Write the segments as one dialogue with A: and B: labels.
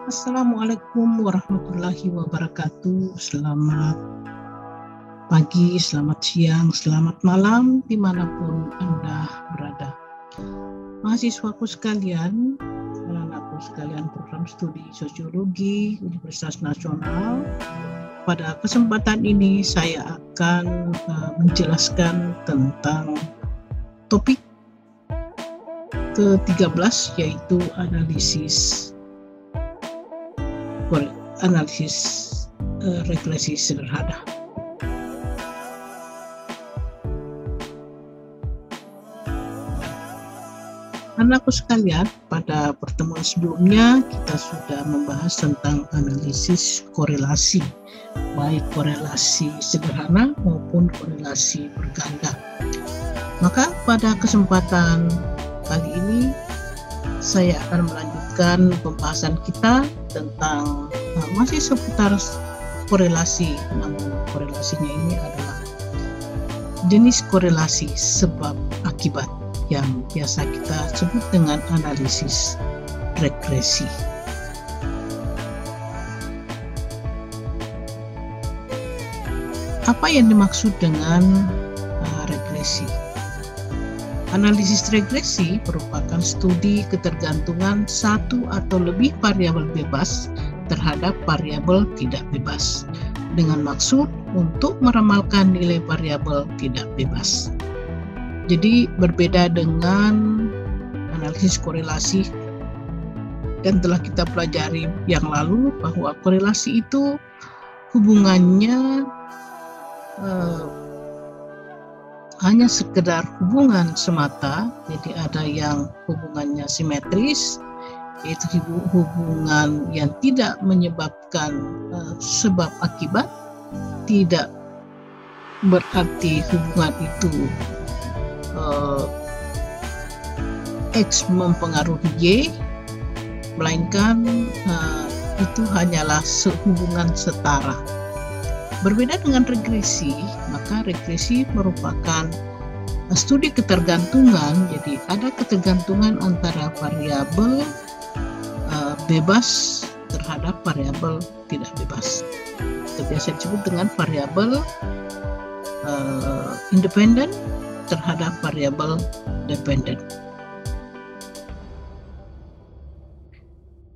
A: Assalamualaikum warahmatullahi wabarakatuh. Selamat pagi, selamat siang, selamat malam dimanapun Anda berada. Mahasiswaku sekalian, anak-anakku sekalian program studi Sosiologi Universitas Nasional. Pada kesempatan ini saya akan menjelaskan tentang topik ke-13, yaitu analisis regresi sederhana. Anakku sekalian, pada pertemuan sebelumnya kita sudah membahas tentang analisis korelasi, baik korelasi sederhana maupun korelasi berganda. Maka pada kesempatan kali ini saya akan melanjutkan pembahasan kita tentang masih seputar korelasi, namun korelasinya ini adalah jenis korelasi sebab akibat yang biasa kita sebut dengan analisis regresi. Apa yang dimaksud dengan regresi? Analisis regresi merupakan studi ketergantungan satu atau lebih variabel bebas terhadap variabel tidak bebas dengan maksud untuk meramalkan nilai variabel tidak bebas. Jadi berbeda dengan analisis korelasi dan telah kita pelajari yang lalu bahwa korelasi itu hubungannya hanya sekedar hubungan semata, jadi ada yang hubungannya simetris, yaitu hubungan yang tidak menyebabkan sebab akibat, tidak berarti hubungan itu X mempengaruhi Y, melainkan itu hanyalah hubungan setara. Berbeda dengan regresi, maka regresi merupakan studi ketergantungan, jadi ada ketergantungan antara variabel bebas terhadap variabel tidak bebas. Itu biasa disebut dengan variabel independen terhadap variabel dependen.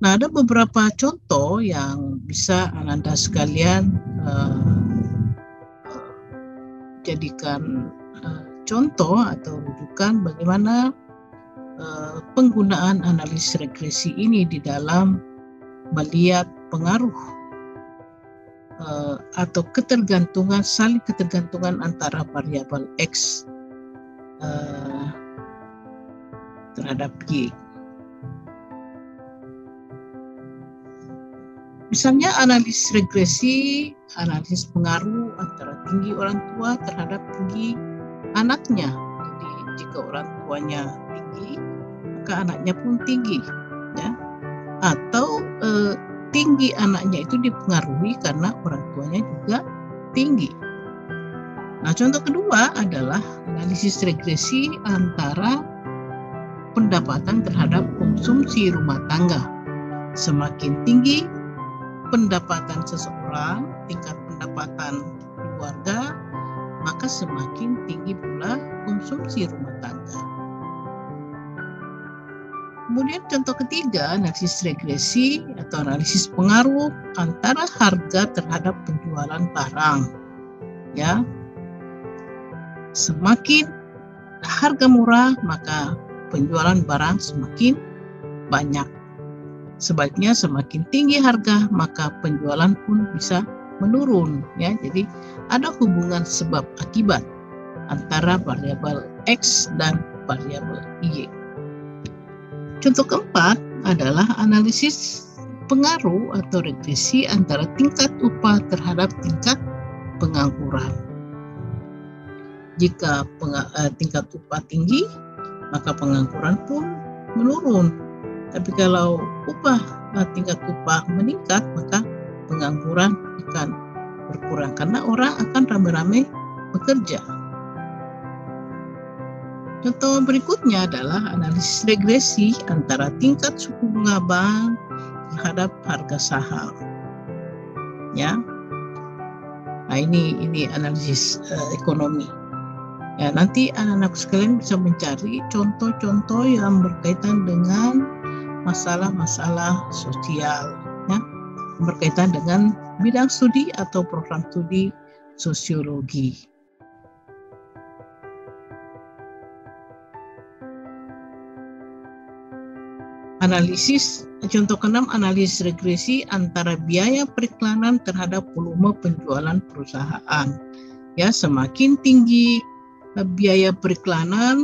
A: Nah, ada beberapa contoh yang bisa Anda sekalian jadikan contoh atau rujukan bagaimana penggunaan analisis regresi ini di dalam melihat pengaruh atau ketergantungan, saling ketergantungan antara variabel X terhadap Y. Misalnya analisis regresi, analisis pengaruh antara tinggi orang tua terhadap tinggi anaknya. Jadi jika orang tuanya tinggi, maka anaknya pun tinggi, ya. Atau tinggi anaknya itu dipengaruhi karena orang tuanya juga tinggi. Nah, contoh kedua adalah analisis regresi antara pendapatan terhadap konsumsi rumah tangga. Semakin tinggi pendapatan seseorang, tingkat pendapatan keluarga, maka semakin tinggi pula konsumsi rumah tangga. Kemudian contoh ketiga, analisis regresi atau analisis pengaruh antara harga terhadap penjualan barang. Ya, semakin harga murah, maka penjualan barang semakin banyak. Sebaliknya semakin tinggi harga, maka penjualan pun bisa menurun, ya. Jadi ada hubungan sebab akibat antara variabel X dan variabel Y. Contoh keempat adalah analisis pengaruh atau regresi antara tingkat upah terhadap tingkat pengangguran. Jika tingkat upah tinggi, maka pengangguran pun menurun. Tapi kalau tingkat upah meningkat, maka pengangguran akan berkurang karena orang akan rame-rame bekerja. Contoh berikutnya adalah analisis regresi antara tingkat suku bunga bank terhadap harga saham. Ya, nah ini analisis ekonomi. Ya, nanti anak-anak sekalian bisa mencari contoh-contoh yang berkaitan dengan masalah-masalah sosial, ya, berkaitan dengan bidang studi atau program studi sosiologi. Analisis, contoh ke-6, analisis regresi antara biaya periklanan terhadap volume penjualan perusahaan. Ya, semakin tinggi biaya periklanan,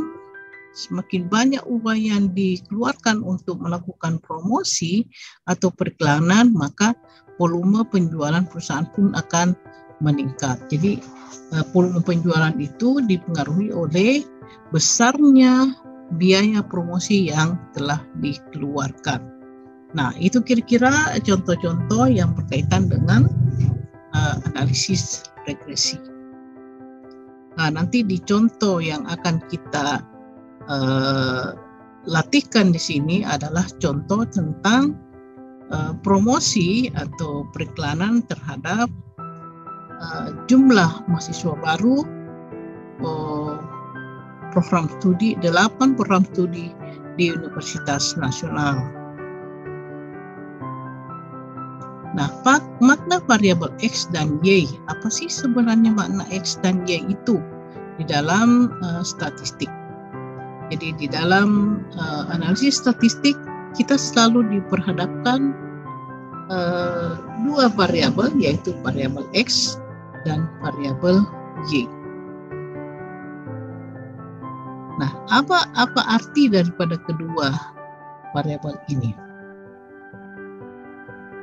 A: semakin banyak uang yang dikeluarkan untuk melakukan promosi atau periklanan, maka volume penjualan perusahaan pun akan meningkat. Jadi volume penjualan itu dipengaruhi oleh besarnya biaya promosi yang telah dikeluarkan. Nah, itu kira-kira contoh-contoh yang berkaitan dengan analisis regresi. Nah, nanti di contoh yang akan kita latihkan di sini adalah contoh tentang promosi atau periklanan terhadap jumlah mahasiswa baru, program studi, 8 program studi di Universitas Nasional. Nah, makna variabel X dan Y, apa sih sebenarnya makna X dan Y itu di dalam statistik? Jadi di dalam analisis statistik kita selalu diperhadapkan dua variabel, yaitu variabel X dan variabel Y. Nah, apa arti daripada kedua variabel ini?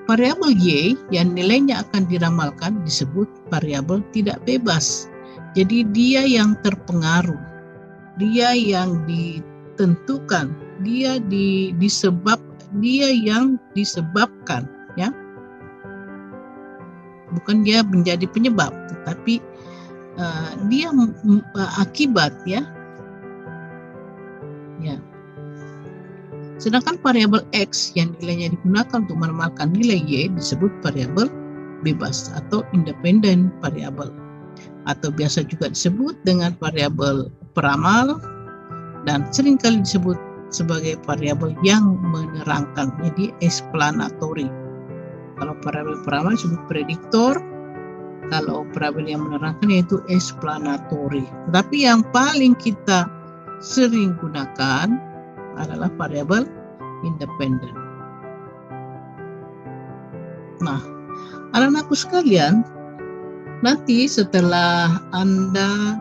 A: Variabel Y yang nilainya akan diramalkan disebut variabel tidak bebas. Jadi dia yang terpengaruh, dia yang ditentukan, dia yang disebabkan, ya. Bukan dia menjadi penyebab, tetapi dia akibat, ya. Ya. Sedangkan variabel X yang nilainya digunakan untuk meramalkan nilai Y disebut variabel bebas atau independent variabel, atau biasa juga disebut dengan variabel peramal dan seringkali disebut sebagai variabel yang menerangkan, jadi explanatory. Kalau variabel peramal disebut prediktor, kalau variabel yang menerangkan yaitu explanatory. Tetapi yang paling kita sering gunakan adalah variabel independen. Nah, anak-anakku sekalian, nanti setelah Anda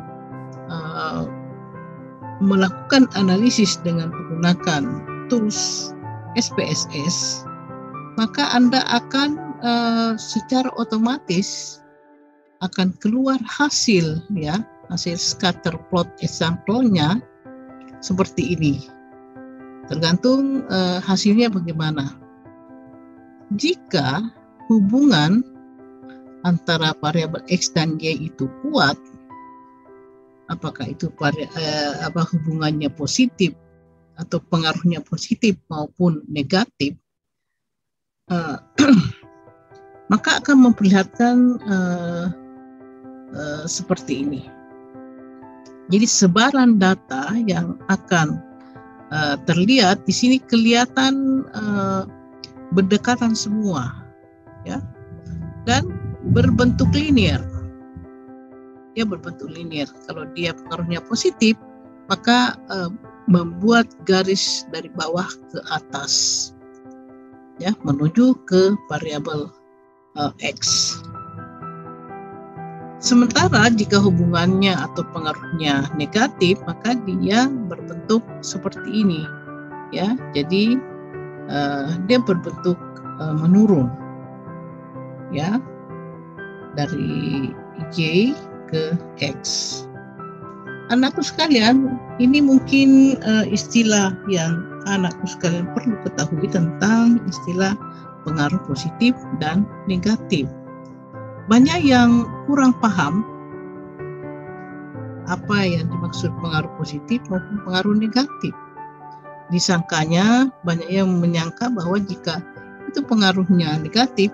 A: melakukan analisis dengan menggunakan tools SPSS, maka Anda akan secara otomatis akan keluar hasil, ya, hasil scatter plot example-nya seperti ini. Tergantung hasilnya bagaimana. Jika hubungan antara variabel X dan Y itu kuat, apakah itu hubungannya positif atau pengaruhnya positif maupun negatif, maka akan memperlihatkan seperti ini. Jadi sebaran data yang akan terlihat di sini kelihatan berdekatan semua, ya, dan berbentuk linear. Dia berbentuk linear. Kalau dia pengaruhnya positif, maka membuat garis dari bawah ke atas, ya, menuju ke variabel X. Sementara jika hubungannya atau pengaruhnya negatif, maka dia berbentuk seperti ini, ya. Jadi dia berbentuk menurun, ya, dari Y ke X. Anakku sekalian, ini mungkin istilah yang anakku sekalian perlu ketahui tentang istilah pengaruh positif dan negatif. Banyak yang kurang paham apa yang dimaksud pengaruh positif maupun pengaruh negatif. Disangkanya, banyak yang menyangka bahwa jika itu pengaruhnya negatif,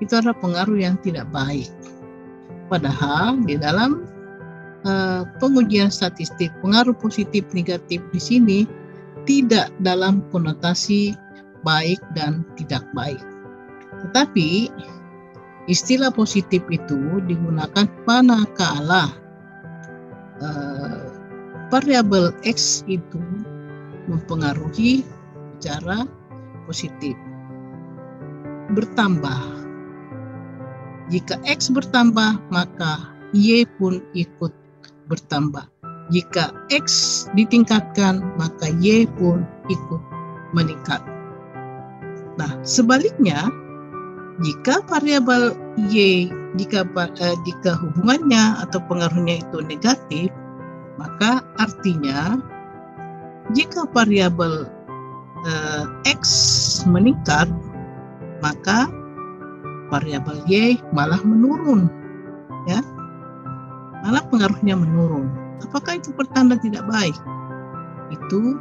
A: itu adalah pengaruh yang tidak baik. Padahal di dalam pengujian statistik pengaruh positif negatif di sini tidak dalam konotasi baik dan tidak baik. Tetapi istilah positif itu digunakan manakala variabel X itu mempengaruhi secara positif, bertambah. Jika X bertambah, maka Y pun ikut bertambah. Jika X ditingkatkan, maka Y pun ikut meningkat. Nah, sebaliknya, jika variabel Y, jika hubungannya atau pengaruhnya itu negatif, maka artinya jika variabel X meningkat, maka variabel Y malah menurun, ya, malah pengaruhnya menurun. Apakah itu pertanda tidak baik? Itu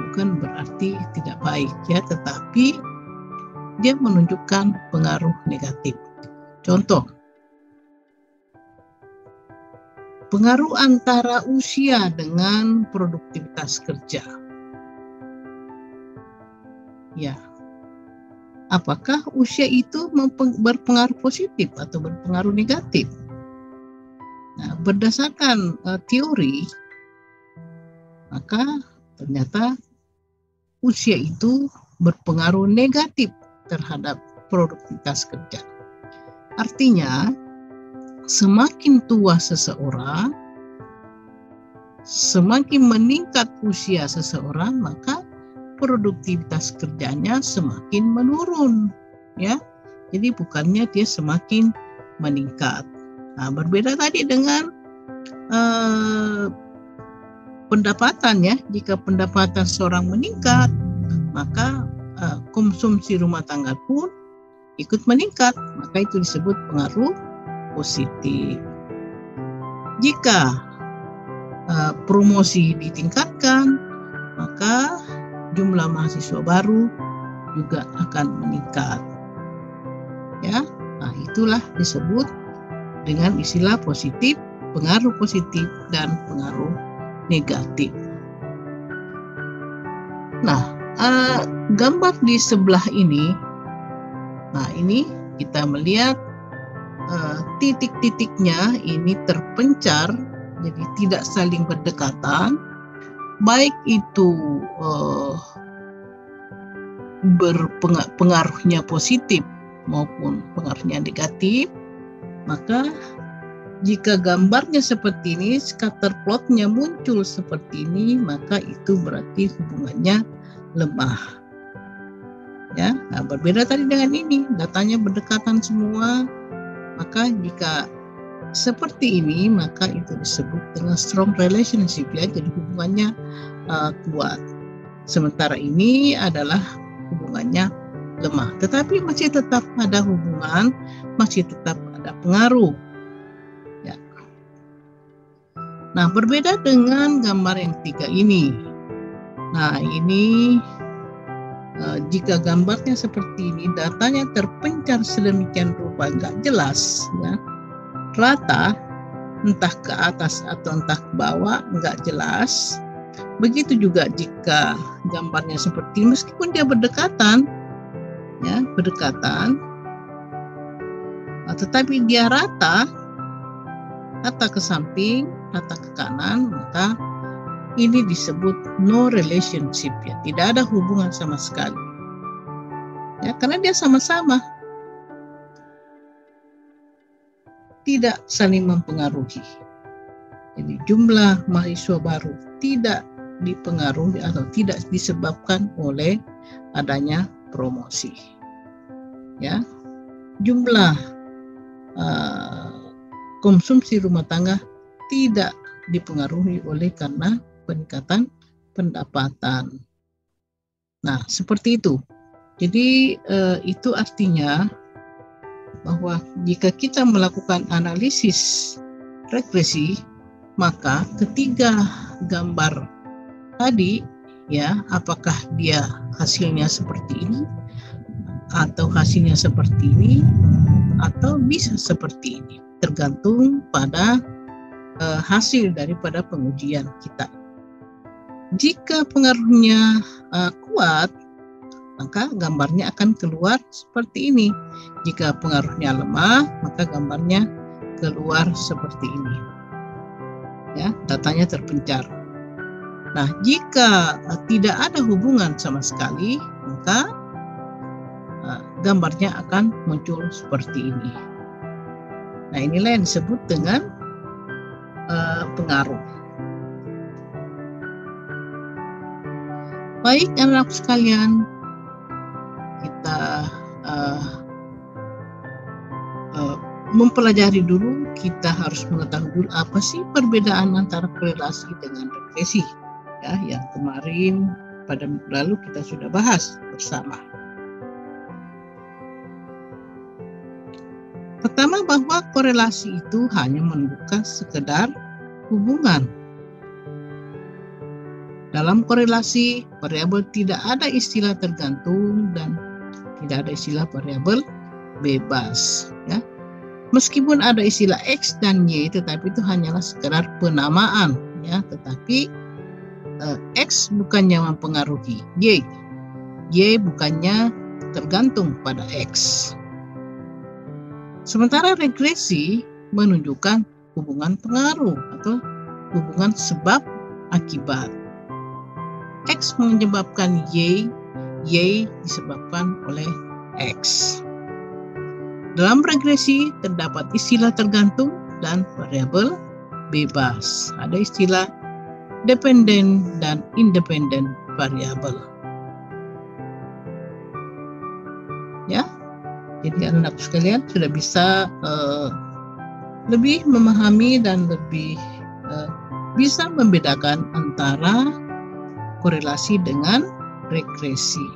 A: bukan berarti tidak baik, ya, tetapi dia menunjukkan pengaruh negatif. Contoh, pengaruh antara usia dengan produktivitas kerja. Ya, apakah usia itu berpengaruh positif atau berpengaruh negatif? Nah, berdasarkan teori, maka ternyata usia itu berpengaruh negatif terhadap produktivitas kerja. Artinya, semakin tua seseorang, semakin meningkat usia seseorang, maka produktivitas kerjanya semakin menurun, ya. Jadi bukannya dia semakin meningkat. Nah, berbeda tadi dengan pendapatan, ya. Jika pendapatan seorang meningkat, maka konsumsi rumah tangga pun ikut meningkat, maka itu disebut pengaruh positif. Jika promosi ditingkatkan, maka jumlah mahasiswa baru juga akan meningkat. Ya, nah itulah disebut dengan istilah positif, pengaruh positif dan pengaruh negatif. Nah, gambar di sebelah ini, nah ini kita melihat titik-titiknya ini terpencar, jadi tidak saling berdekatan. Baik itu pengaruhnya positif maupun pengaruhnya negatif, maka jika gambarnya seperti ini, scatter plotnya muncul seperti ini, maka itu berarti hubungannya lemah. Ya, nah, berbeda tadi dengan ini, datanya berdekatan semua, maka jika seperti ini, maka itu disebut dengan strong relationship, ya, jadi hubungannya kuat. Sementara ini adalah hubungannya lemah, tetapi masih tetap ada hubungan, masih tetap ada pengaruh. Ya. Nah, berbeda dengan gambar yang ketiga ini. Nah, ini jika gambarnya seperti ini, datanya terpencar sedemikian rupa, nggak jelas, ya. Rata, entah ke atas atau entah ke bawah, nggak jelas. Begitu juga jika gambarnya seperti ini, meskipun dia berdekatan, ya, berdekatan, tetapi dia rata ke samping, rata ke kanan, maka ini disebut no relationship, ya, tidak ada hubungan sama sekali, ya, karena dia sama-sama tidak saling mempengaruhi. Jadi jumlah mahasiswa baru tidak dipengaruhi atau tidak disebabkan oleh adanya promosi. Ya, jumlah konsumsi rumah tangga tidak dipengaruhi oleh karena peningkatan pendapatan. Nah, seperti itu. Jadi itu artinya bahwa jika kita melakukan analisis regresi, maka ketiga gambar tadi, ya, apakah dia hasilnya seperti ini atau hasilnya seperti ini, atau bisa seperti ini, tergantung pada hasil daripada pengujian kita. Jika pengaruhnya kuat, maka gambarnya akan keluar seperti ini. Jika pengaruhnya lemah, maka gambarnya keluar seperti ini. Ya, datanya terpencar. Nah, jika tidak ada hubungan sama sekali, maka gambarnya akan muncul seperti ini. Nah, inilah yang disebut dengan pengaruh. Baik, anak sekalian, kita mempelajari dulu. Kita harus mengetahui dulu apa sih perbedaan antara korelasi dengan regresi. Ya, yang kemarin pada minggu lalu kita sudah bahas bersama. Pertama, bahwa korelasi itu hanya menunjukkan sekedar hubungan. Dalam korelasi, variabel tidak ada istilah tergantung dan tidak ada istilah variabel bebas. Ya. Meskipun ada istilah X dan Y, tetapi itu hanyalah sekedar penamaan. Ya. Tetapi X bukannya mempengaruhi Y. Y bukannya tergantung pada X. Sementara regresi menunjukkan hubungan pengaruh atau hubungan sebab akibat. X menyebabkan Y, Y disebabkan oleh X. Dalam regresi terdapat istilah tergantung dan variabel bebas. Ada istilah dependent dan independent variabel. Ya, jadi anak-anak sekalian sudah bisa lebih memahami dan lebih bisa membedakan antara korelasi dengan regresi.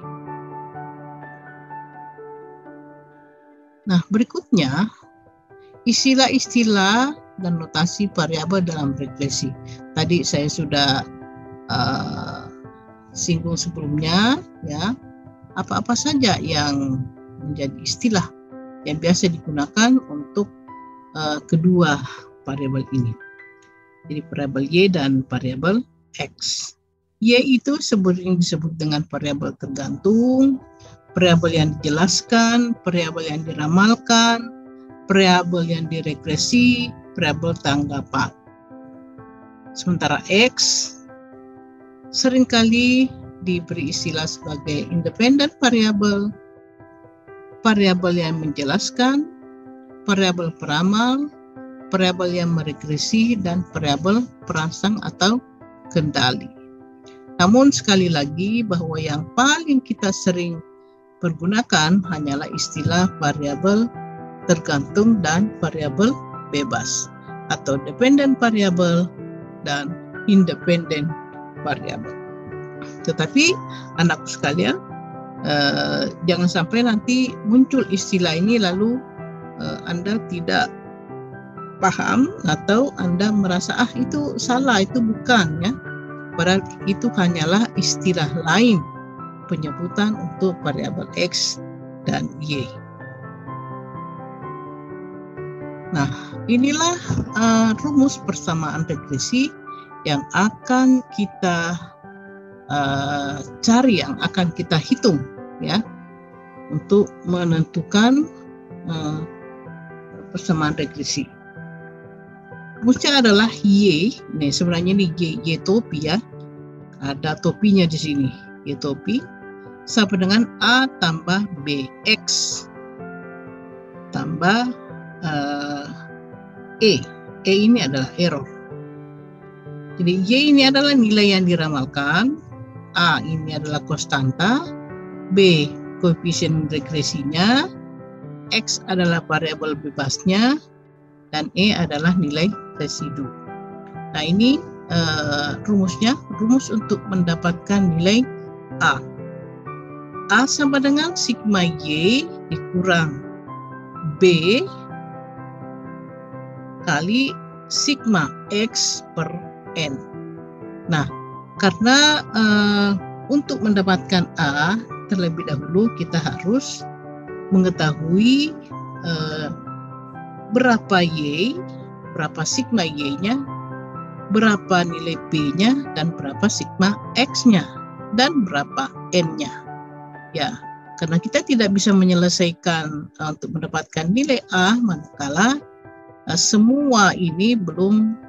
A: Nah, berikutnya istilah-istilah dan notasi variabel dalam regresi. Tadi saya sudah singgung sebelumnya, ya, apa-apa saja yang menjadi istilah yang biasa digunakan untuk kedua variabel ini. Jadi variabel Y dan variabel X. Y itu sering disebut dengan variabel tergantung, variabel yang dijelaskan, variabel yang diramalkan, variabel yang diregresi, variabel tanggapan. Sementara X seringkali diberi istilah sebagai independent variabel, variabel yang menjelaskan, variabel peramal, variabel yang meregresi, dan variabel perangsang atau kendali. Namun sekali lagi bahwa yang paling kita sering pergunakan hanyalah istilah variabel tergantung dan variabel bebas atau dependent variable dan independent variable. Tetapi anakku sekalian, jangan sampai nanti muncul istilah ini lalu Anda tidak paham atau Anda merasa itu salah, itu bukan, ya. Padahal itu hanyalah istilah lain penyebutan untuk variabel X dan Y. Nah, inilah rumus persamaan regresi yang akan kita cari, yang akan kita hitung, ya, untuk menentukan persamaan regresi. Rumusnya adalah Y. Nih, sebenarnya ini Y topi, ya. Ada topinya di sini. Y topi sama dengan A tambah BX tambah E. E ini adalah error. Jadi Y ini adalah nilai yang diramalkan, A ini adalah konstanta, B koefisien regresinya, X adalah variabel bebasnya, dan E adalah nilai residu. Nah, ini rumusnya, rumus untuk mendapatkan nilai A. A sama dengan sigma Y dikurang B kali sigma X per N. Nah, karena untuk mendapatkan A, terlebih dahulu kita harus mengetahui berapa Y, berapa sigma Y-nya, berapa nilai B-nya, dan berapa sigma X-nya, dan berapa N-nya. Ya, karena kita tidak bisa menyelesaikan untuk mendapatkan nilai A manakala semua ini belum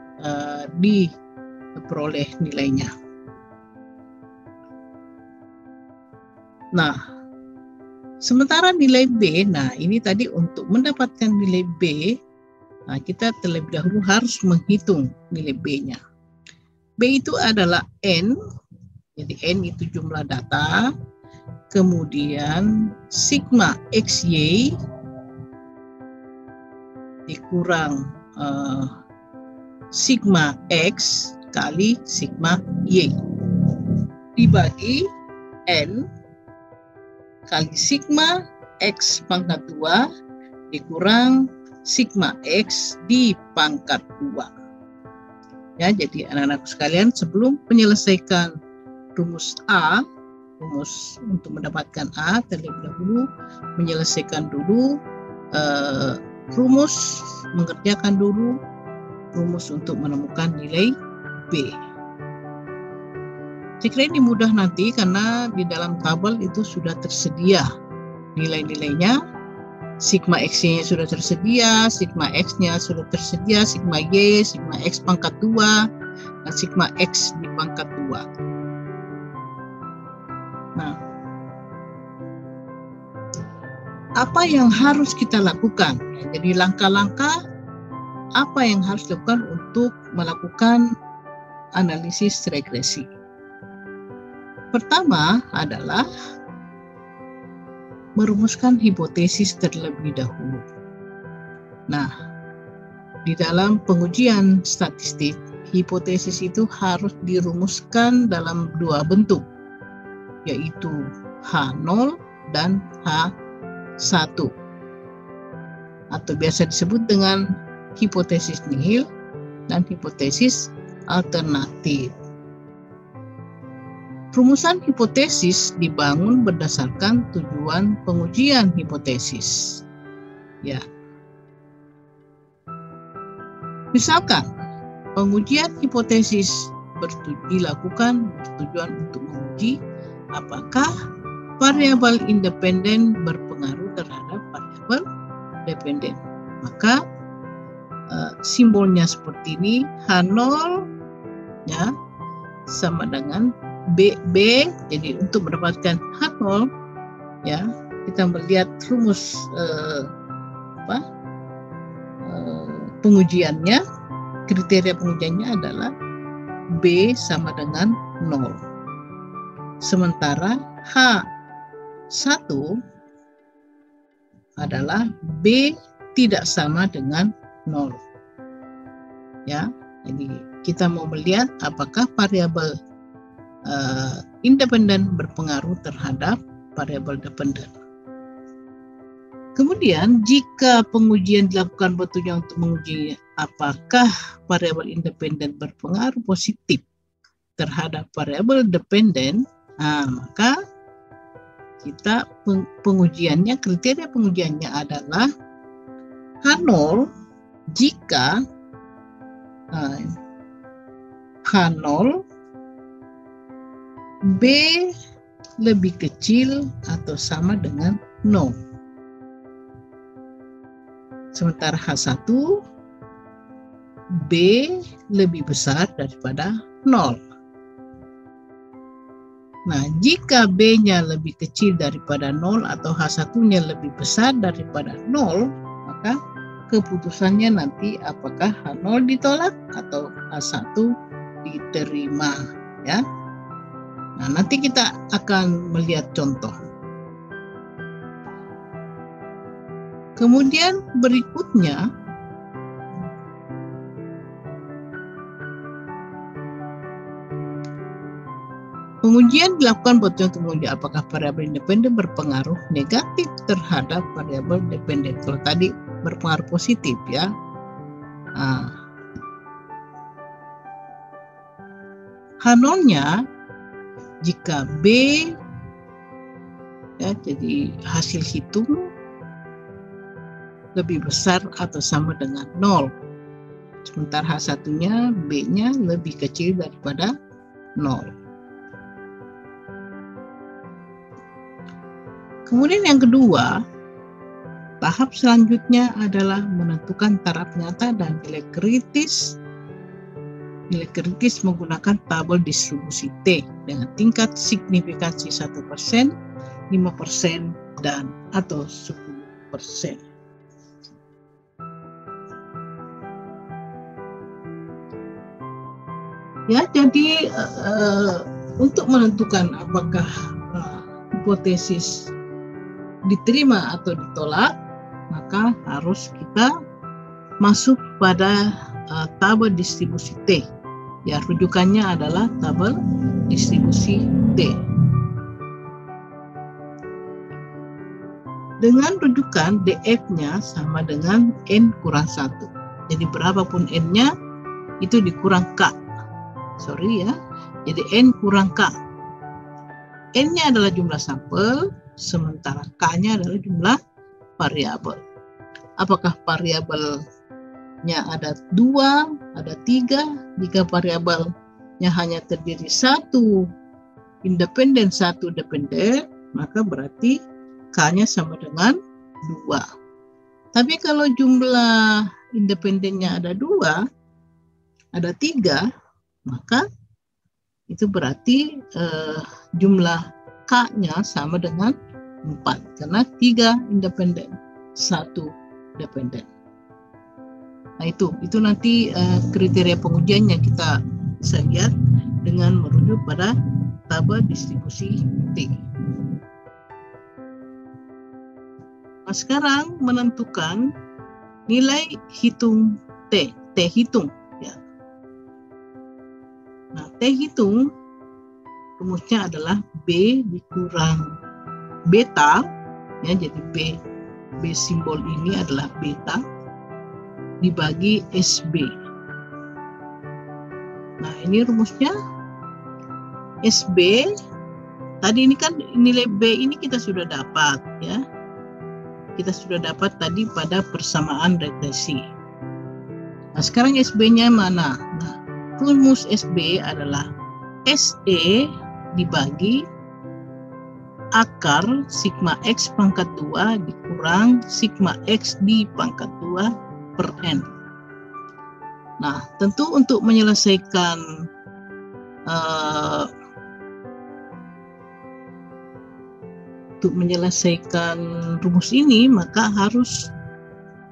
A: diperoleh nilainya. Nah, sementara nilai B, nah ini tadi untuk mendapatkan nilai B, nah kita terlebih dahulu harus menghitung nilai B-nya. B itu adalah N, jadi N itu jumlah data, kemudian sigma XY dikurang sigma X kali sigma Y dibagi N kali sigma X pangkat 2 dikurang sigma X di pangkat 2. Ya, jadi anak-anak sekalian, sebelum menyelesaikan rumus A, rumus untuk mendapatkan A, terlebih dahulu menyelesaikan dulu rumus, mengerjakan dulu rumus untuk menemukan nilai B. Saya kira ini mudah nanti karena di dalam tabel itu sudah tersedia nilai-nilainya. Sigma X-nya sudah tersedia, sigma X-nya sudah tersedia, sigma Y, sigma X pangkat 2, dan sigma X di pangkat 2. Nah, apa yang harus kita lakukan? Jadi langkah-langkah apa yang harus dilakukan untuk melakukan analisis regresi. Pertama adalah merumuskan hipotesis terlebih dahulu. Nah, di dalam pengujian statistik, hipotesis itu harus dirumuskan dalam dua bentuk, yaitu H0 dan H1, atau biasa disebut dengan hipotesis nihil dan hipotesis alternatif. Rumusan hipotesis dibangun berdasarkan tujuan pengujian hipotesis. Ya. Misalkan, pengujian hipotesis dilakukan bertujuan untuk menguji apakah variabel independen berpengaruh terhadap variabel dependen. Maka simbolnya seperti ini, H0 ya sama dengan B. Jadi untuk mendapatkan H0 ya kita melihat rumus pengujiannya, kriteria pengujiannya adalah B sama dengan 0. Sementara H1 adalah B tidak sama dengan 0. Ya, jadi kita mau melihat apakah variabel independen berpengaruh terhadap variabel dependen. Kemudian jika pengujian dilakukan bertujuan untuk menguji apakah variabel independen berpengaruh positif terhadap variabel dependen, maka kita pengujiannya, kriteria pengujiannya adalah H0 jika H0 B lebih kecil atau sama dengan 0. Sementara H1 B lebih besar daripada 0. Nah, jika B-nya lebih kecil daripada 0 atau H1-nya lebih besar daripada 0, maka keputusannya nanti apakah H0 ditolak atau H1 diterima, ya. Nah, nanti kita akan melihat contoh. Kemudian berikutnya pengujian dilakukan bertujuan untuk menguji apakah variabel independen berpengaruh negatif terhadap variabel dependen. Kalau tadi berpengaruh positif, ya. H0-nya jika B, ya, jadi hasil hitung lebih besar atau sama dengan 0. Sementara H1-nya, B-nya lebih kecil daripada 0. Kemudian yang kedua, tahap selanjutnya adalah menentukan taraf nyata dan nilai kritis. Nilai kritis menggunakan tabel distribusi T dengan tingkat signifikansi 1%, 5%, dan atau 10%. Ya, jadi untuk menentukan apakah hipotesis diterima atau ditolak, maka harus kita masuk pada tabel distribusi T. Ya, rujukannya adalah tabel distribusi T. Dengan rujukan DF-nya sama dengan N kurang 1. Jadi berapapun N-nya, itu dikurang K. Sorry ya, jadi N kurang K. N-nya adalah jumlah sampel, sementara K-nya adalah jumlah variabel. Apakah variabelnya ada 2, ada 3? Jika variabelnya hanya terdiri 1 independen, 1 dependen, maka berarti K-nya sama dengan 2. Tapi kalau jumlah independennya ada 2, ada 3, maka itu berarti jumlah K-nya sama dengan 4. Karena 3 independen, 1 dependen. Nah itu nanti kriteria pengujian yang kita bisa lihat dengan merujuk pada tabel distribusi T. Nah, sekarang menentukan nilai hitung T hitung. Ya. Nah, T hitung rumusnya adalah B dikurang beta, ya, jadi B simbol ini adalah beta dibagi SB. Nah, ini rumusnya SB. Tadi ini kan nilai B ini kita sudah dapat, ya. Kita sudah dapat tadi pada persamaan regresi. Nah, sekarang SB-nya mana? Nah, rumus SB adalah SE dibagi akar sigma X pangkat 2 dikurang sigma X di pangkat 2 per N. Nah, tentu untuk menyelesaikan rumus ini, maka harus,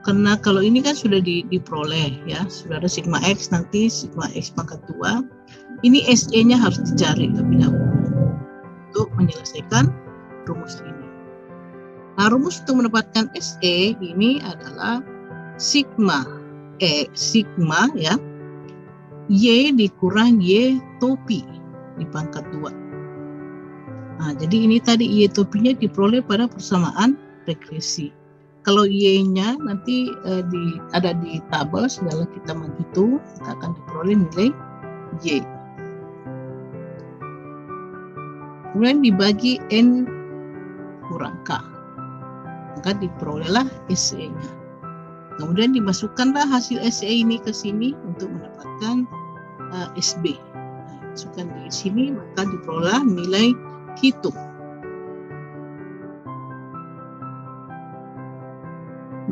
A: karena kalau ini kan sudah diperoleh, ya, sudah ada sigma X, nanti sigma X pangkat 2, ini SE-nya harus dicari lebih dahulu untuk menyelesaikan rumus ini. Nah, rumus untuk mendapatkan SE ini adalah sigma ya, Y dikurang Y topi di pangkat 2. Nah, jadi ini tadi Y topinya diperoleh pada persamaan regresi. Kalau Y-nya nanti ada di tabel, segala kita menghitung, kita akan diperoleh nilai Y. Kemudian dibagi N kurang K, maka diperolehlah SE-nya. Kemudian dimasukkanlah hasil SE ini ke sini untuk mendapatkan SB. Nah, masukkan di sini, maka diperoleh nilai hitung.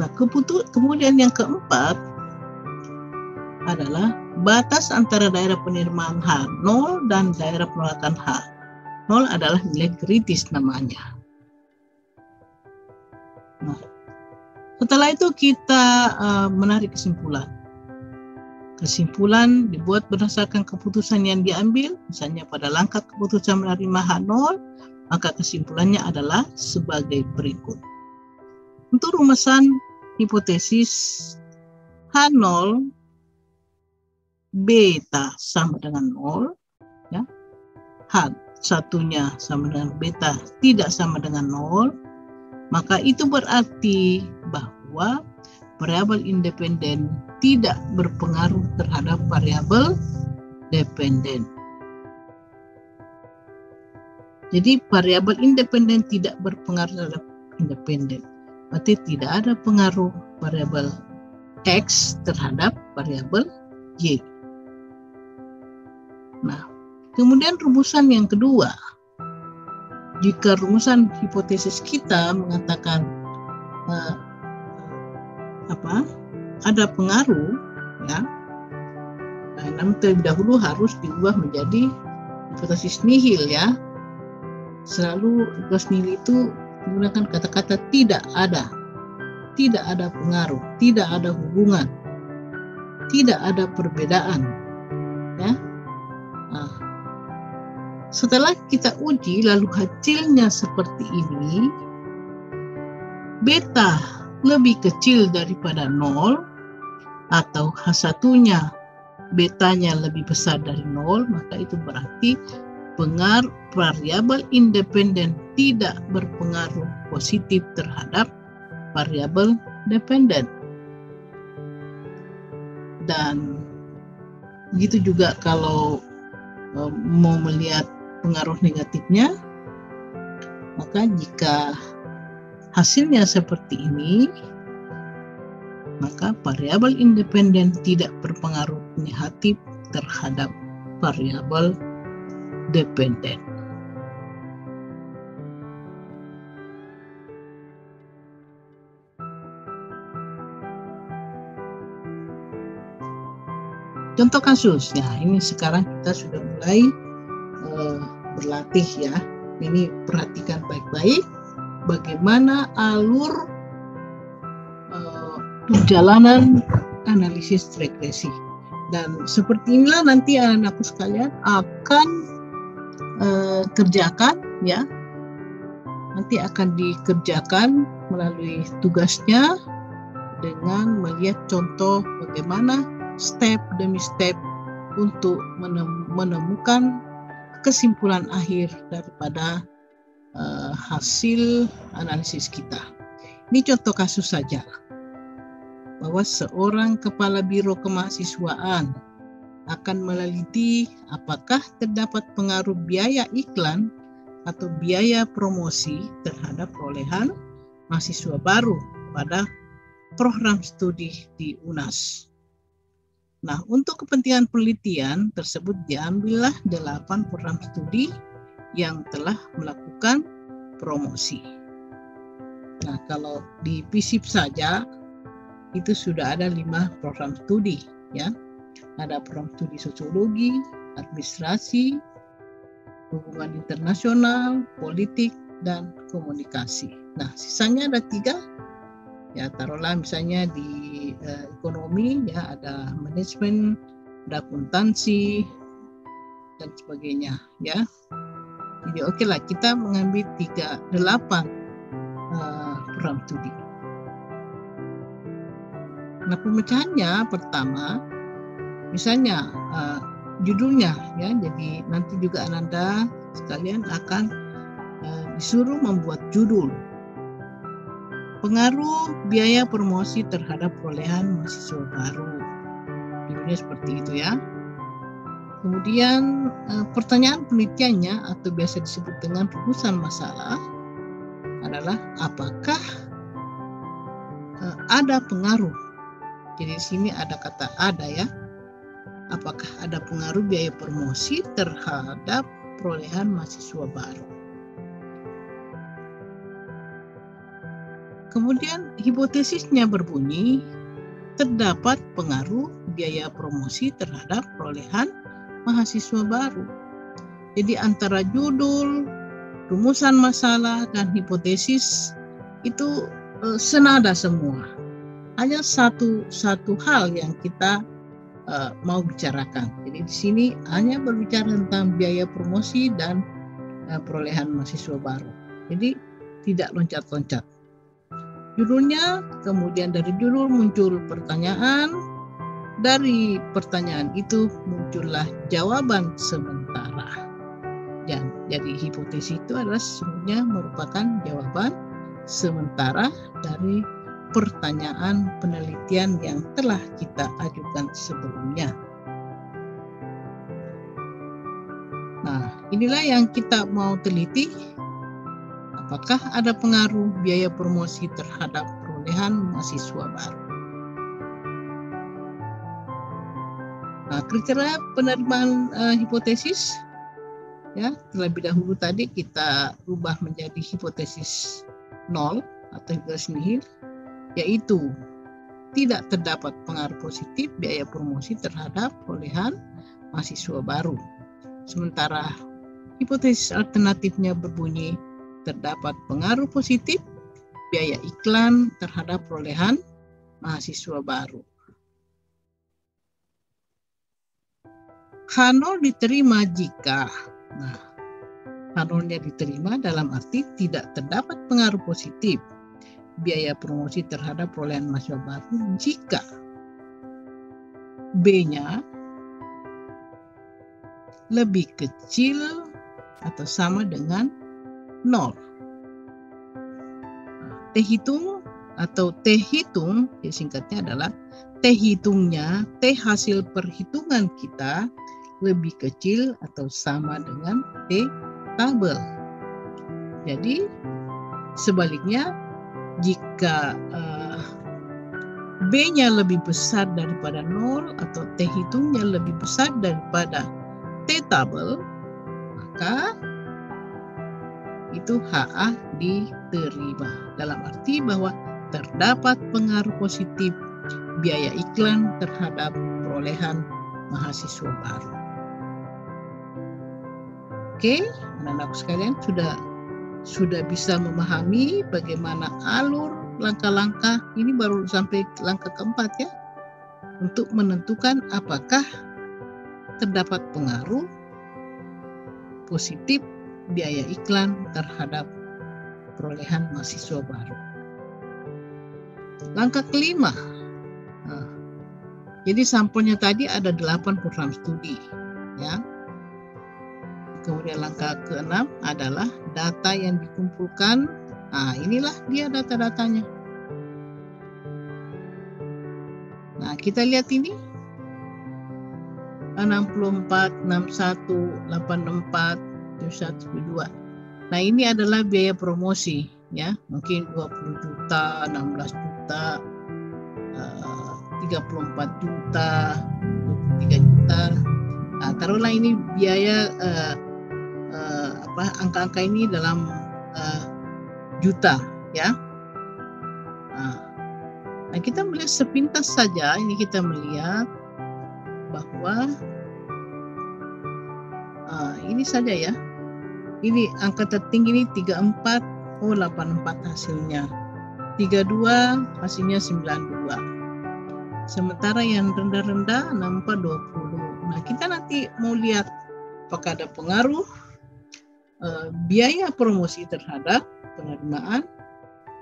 A: Nah, kemudian yang keempat adalah batas antara daerah penerimaan H0 dan daerah penolakan H. 0 adalah nilai kritis namanya. Nah, setelah itu kita menarik kesimpulan. Kesimpulan dibuat berdasarkan keputusan yang diambil, misalnya pada langkah keputusan menerima H0, maka kesimpulannya adalah sebagai berikut. Untuk rumusan hipotesis H0 beta sama dengan 0, ya. H1-nya sama dengan beta tidak sama dengan 0, maka itu berarti bahwa variabel independen tidak berpengaruh terhadap variabel dependen. Jadi variabel independen tidak berpengaruh terhadap independen. Berarti tidak ada pengaruh variabel X terhadap variabel Y. Nah, kemudian rumusan yang kedua, jika rumusan hipotesis kita mengatakan ada pengaruh, ya, namun terlebih dahulu harus diubah menjadi hipotesis nihil, ya. Selalu hipotesis nihil itu menggunakan kata-kata tidak ada pengaruh, tidak ada hubungan, tidak ada perbedaan, ya. Nah, setelah kita uji lalu hasilnya seperti ini, beta lebih kecil daripada 0 atau H1-nya betanya lebih besar dari 0, maka itu berarti pengaruh variabel independen tidak berpengaruh positif terhadap variabel dependen. Dan begitu juga kalau mau melihat pengaruh negatifnya, maka jika hasilnya seperti ini, maka variabel independen tidak berpengaruh negatif terhadap variabel dependen. Contoh kasus, ya ini sekarang kita sudah mulai berlatih, ya. Ini perhatikan baik-baik bagaimana alur perjalanan analisis regresi. Dan seperti inilah nanti anak-anakku sekalian akan kerjakan, ya. Nanti akan dikerjakan melalui tugasnya dengan melihat contoh bagaimana step demi step untuk menemukan kesimpulan akhir daripada hasil analisis kita. Ini contoh kasus saja, bahwa seorang kepala biro kemahasiswaan akan meneliti apakah terdapat pengaruh biaya iklan atau biaya promosi terhadap perolehan mahasiswa baru pada program studi di UNAS. Nah, untuk kepentingan penelitian tersebut diambillah 8 program studi yang telah melakukan promosi. Nah, kalau di PSIP saja itu sudah ada 5 program studi, ya. Ada program studi sosiologi, administrasi, hubungan internasional, politik, dan komunikasi. Nah, sisanya ada 3. Ya, taruhlah misalnya di ekonomi, ya, ada manajemen, ada akuntansi, dan sebagainya, ya. Jadi oke lah, kita mengambil 8 program studi. Nah, pemecahannya pertama, misalnya judulnya, ya. Jadi nanti juga Ananda sekalian akan disuruh membuat judul. Pengaruh biaya promosi terhadap perolehan mahasiswa baru. Judulnya seperti itu, ya. Kemudian pertanyaan penelitiannya atau biasa disebut dengan rumusan masalah adalah apakah ada pengaruh. Jadi di sini ada kata ada, ya. Apakah ada pengaruh biaya promosi terhadap perolehan mahasiswa baru. Kemudian hipotesisnya berbunyi terdapat pengaruh biaya promosi terhadap perolehan mahasiswa baru. Jadi antara judul, rumusan masalah, dan hipotesis itu senada semua. Hanya satu hal yang kita mau bicarakan. Jadi di sini hanya berbicara tentang biaya promosi dan perolehan mahasiswa baru. Jadi tidak loncat-loncat. Judulnya, kemudian dari judul muncul pertanyaan, dari pertanyaan itu muncullah jawaban sementara. Dan jadi hipotesis itu adalah sesungguhnya merupakan jawaban sementara dari pertanyaan penelitian yang telah kita ajukan sebelumnya. Nah, inilah yang kita mau teliti. Apakah ada pengaruh biaya promosi terhadap perolehan mahasiswa baru. Nah, kriteria penerimaan hipotesis, ya, terlebih dahulu tadi kita rubah menjadi hipotesis 0 atau hipotesis nihil, yaitu tidak terdapat pengaruh positif biaya promosi terhadap perolehan mahasiswa baru. Sementara hipotesis alternatifnya berbunyi terdapat pengaruh positif biaya iklan terhadap perolehan mahasiswa baru. H0 diterima jika, nah, H0-nya diterima dalam arti tidak terdapat pengaruh positif biaya promosi terhadap perolehan mahasiswa baru jika B-nya lebih kecil atau sama dengan 0. T hitung atau T hitung, ya singkatnya adalah T hitungnya, T hasil perhitungan kita lebih kecil atau sama dengan T tabel. Jadi sebaliknya, jika B-nya lebih besar daripada 0 atau T hitungnya lebih besar daripada T tabel, maka itu HA diterima. Dalam arti bahwa terdapat pengaruh positif biaya iklan terhadap perolehan mahasiswa baru. Oke, anak-anakku sekalian sudah bisa memahami bagaimana alur langkah-langkah, ini baru sampai langkah keempat ya, untuk menentukan apakah terdapat pengaruh positif biaya iklan terhadap perolehan mahasiswa baru. Langkah kelima, jadi sampelnya tadi ada 8 program studi, ya. Kemudian langkah keenam adalah data yang dikumpulkan. Nah, inilah dia data-datanya. Nah, kita lihat ini 64, 61, 84, 71, 72. Nah, ini adalah biaya promosi, ya. Mungkin 20 juta, 16 juta, 34 juta, 23 juta. Nah, taruhlah ini biaya angka-angka ini dalam juta, ya. Nah, kita melihat sepintas saja, ini kita melihat bahwa ini saja ya. Ini angka tertinggi ini 34, 84 hasilnya. 32 hasilnya 92. Sementara yang rendah-rendah 64, 20. Nah, kita nanti mau lihat apakah ada pengaruh biaya promosi terhadap penerimaan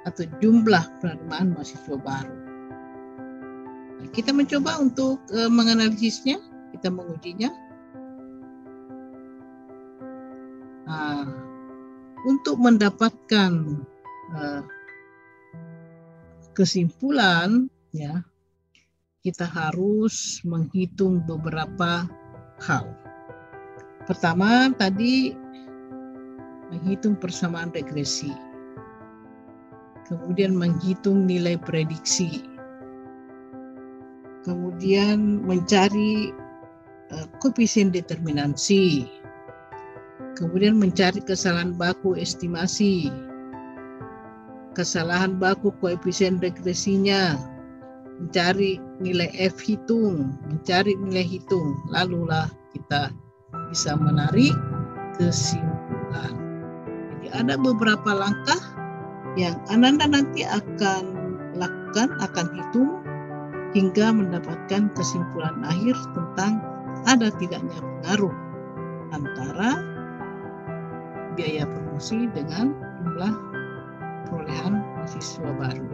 A: atau jumlah penerimaan mahasiswa baru. Nah, kita mencoba untuk menganalisisnya, kita mengujinya. Nah, untuk mendapatkan kesimpulan, ya, kita harus menghitung beberapa hal. Pertama, tadi menghitung persamaan regresi. Kemudian menghitung nilai prediksi. Kemudian mencari koefisien determinansi. Kemudian mencari kesalahan baku estimasi. Kesalahan baku koefisien regresinya. Mencari nilai F hitung, mencari nilai hitung. Lalulah kita bisa menarik kesimpulan. Jadi ada beberapa langkah yang Ananda nanti akan lakukan, akan hitung hingga mendapatkan kesimpulan akhir tentang ada tidaknya pengaruh antara biaya promosi dengan jumlah perolehan mahasiswa baru.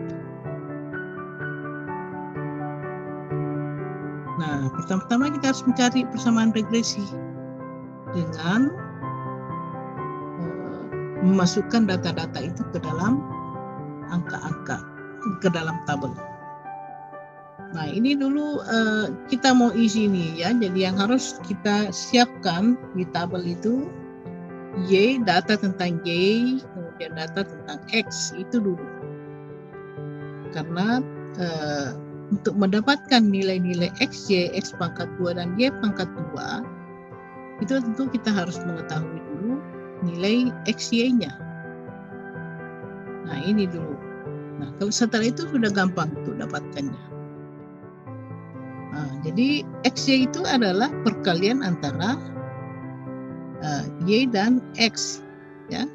A: Nah, pertama-tama kita harus mencari persamaan regresi dengan memasukkan data-data itu ke dalam angka-angka, ke dalam tabel. Nah, ini dulu kita mau isi ini ya. Jadi yang harus kita siapkan di tabel itu Y, data tentang Y, kemudian data tentang X, itu dulu. Karena untuk mendapatkan nilai-nilai X, Y, X pangkat 2 dan Y pangkat 2, itu tentu kita harus mengetahui dulu nilai X, Y-nya. Nah, ini dulu. Nah, kalau setelah itu sudah gampang untuk dapatkannya. Nah, jadi X, Y itu adalah perkalian antara Y dan X, ya.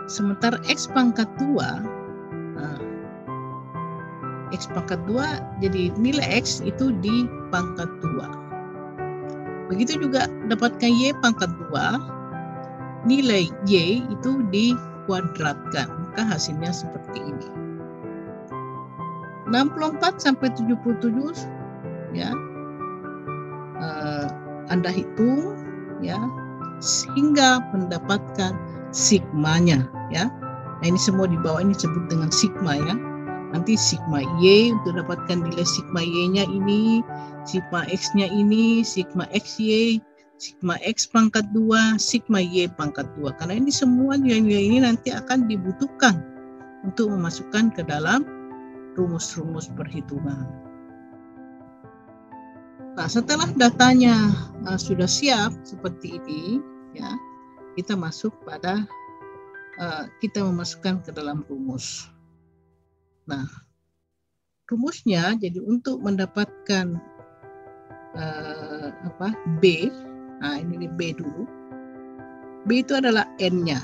A: Sementara X pangkat 2, X pangkat 2, jadi nilai X itu di pangkat 2. Begitu juga dapatkan Y pangkat 2, nilai Y itu dikuadratkan, maka hasilnya seperti ini. 64 sampai 77, ya, Anda hitung, ya, sehingga mendapatkan sigmanya, ya. Nah, ini semua di bawah ini disebut dengan sigma, ya. Nanti sigma Y untuk dapatkan nilai sigma Y-nya ini, sigma X-nya ini, sigma XY, sigma X pangkat 2, sigma Y pangkat 2. Karena ini semua nilai-nilai ini nanti akan dibutuhkan untuk memasukkan ke dalam rumus-rumus perhitungan. Nah, setelah datanya sudah siap seperti ini, ya, kita masuk pada kita memasukkan ke dalam rumus. Nah, rumusnya jadi untuk mendapatkan B, nah ini B dulu. B itu adalah N-nya.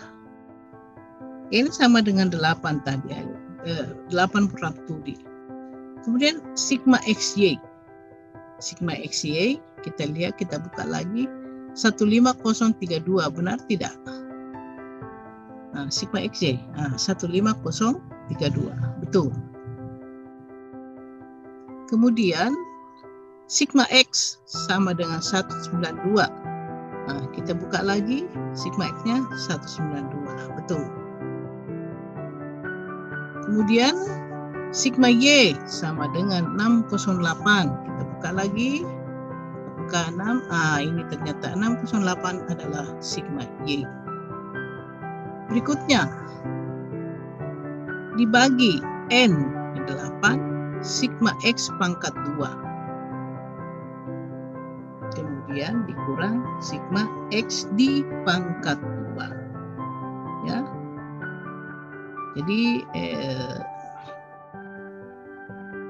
A: N sama dengan 8 tadi, 8 studi. Kemudian sigma XY. Sigma XY, kita lihat, kita buka lagi, 15032, benar tidak? Nah, sigma XY, 15032, betul. Kemudian sigma X sama dengan 192. Nah, kita buka lagi, sigma X-nya 192, betul. Kemudian sigma Y sama dengan 608. Kita buka lagi, buka 6. Ini ternyata 608 adalah sigma Y. Berikutnya, dibagi N 8, sigma X pangkat 2. Kemudian dikurang sigma X di pangkat 2. Ya. Jadi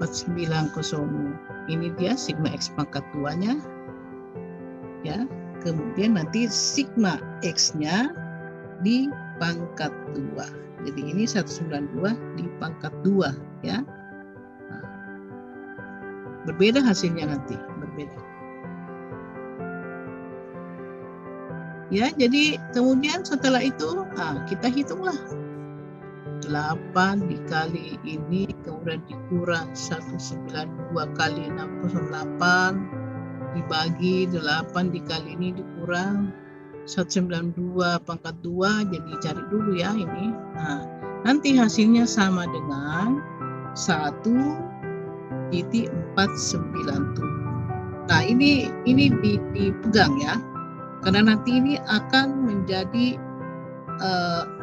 A: 490 ini dia sigma X pangkat 2-nya. Ya. Kemudian nanti sigma X-nya di pangkat 2. Jadi ini 192 di pangkat 2, ya. Nah, berbeda hasilnya nanti, berbeda. Ya, jadi kemudian setelah itu kita hitunglah. 8 dikali ini, kemudian dikurang 192 kali 608 dibagi 8 dikali ini dikurang 192 pangkat 2, jadi cari dulu ya ini. Nah, nanti hasilnya sama dengan 1,497. Nah, ini dipegang ya. Karena nanti ini akan menjadi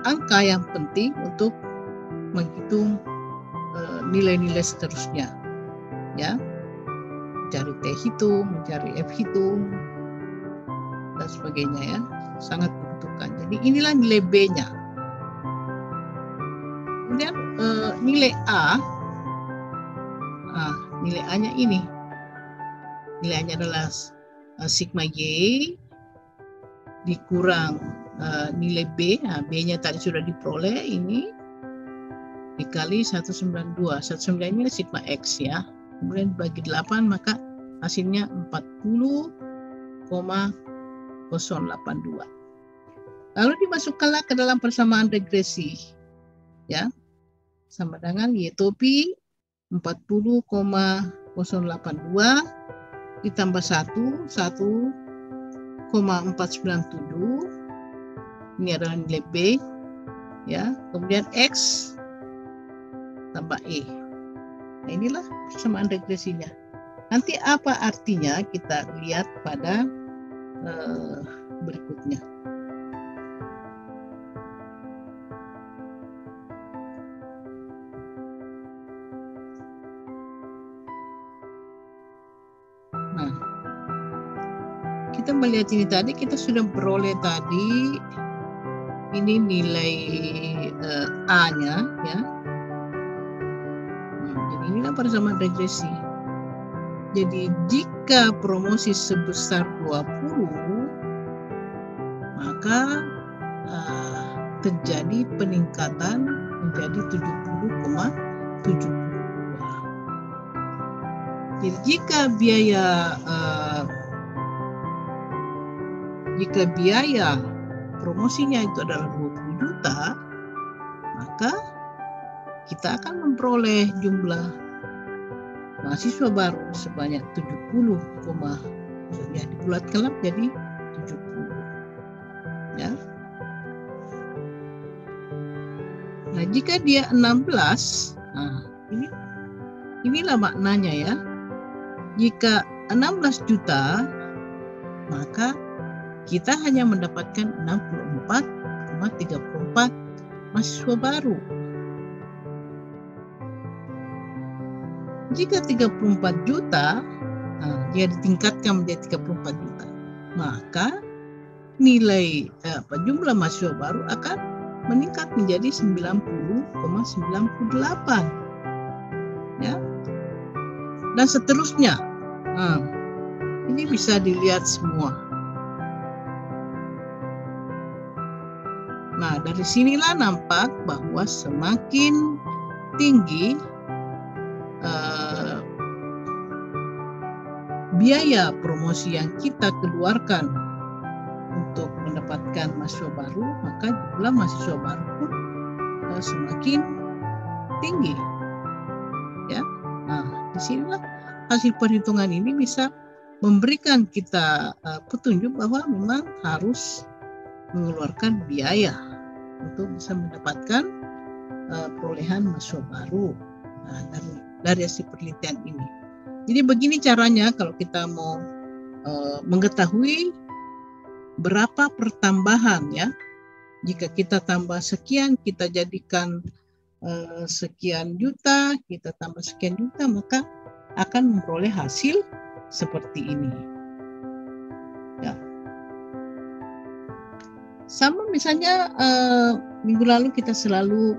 A: angka yang penting untuk menghitung nilai-nilai seterusnya. Ya. Mencari T hitung, mencari F hitung, dan sebagainya ya, sangat dibutuhkan. Jadi inilah nilai B-nya. Kemudian nilai A, nilai A-nya ini, nilai A-nya adalah sigma Y dikurang nilai B, B-nya tadi sudah diperoleh ini dikali 192, 192 ini sigma X ya, kemudian bagi 8 maka hasilnya 40,082. Lalu dimasukkanlah ke dalam persamaan regresi, ya, sama dengan Y topi 40,082 ditambah 1,497. Ini adalah nilai B, ya. Kemudian X tambah E. Nah, inilah persamaan regresinya. Nanti apa artinya kita lihat pada berikutnya. melihat ini tadi, kita sudah peroleh tadi ini nilai A-nya ya. Jadi inilah persamaan regresi. Jadi jika promosi sebesar 20, maka terjadi peningkatan menjadi 70,72. Jadi jika biaya promosinya itu adalah 20 juta, maka kita akan memperoleh jumlah mahasiswa baru sebanyak 70, ya dibulatkan jadi 70. Ya. Nah, jika dia 16, inilah maknanya ya. Jika 16 juta, maka kita hanya mendapatkan 64,34 mahasiswa baru. Jika 34 juta, dia ditingkatkan menjadi 34 juta, maka nilai jumlah mahasiswa baru akan meningkat menjadi 90,98. Ya. Dan seterusnya. Ini bisa dilihat semua. Nah, dari sinilah nampak bahwa semakin tinggi biaya promosi yang kita keluarkan untuk mendapatkan mahasiswa baru, maka jumlah mahasiswa baru pun semakin tinggi. Ya, disinilah hasil perhitungan ini bisa memberikan kita petunjuk bahwa memang harus mengeluarkan biaya untuk bisa mendapatkan perolehan mahasiswa baru dari hasil penelitian ini. Jadi begini caranya kalau kita mau mengetahui berapa pertambahan ya. Jika kita tambah sekian, kita jadikan sekian juta, kita tambah sekian juta, maka akan memperoleh hasil seperti ini. Ya. Sama misalnya minggu lalu kita selalu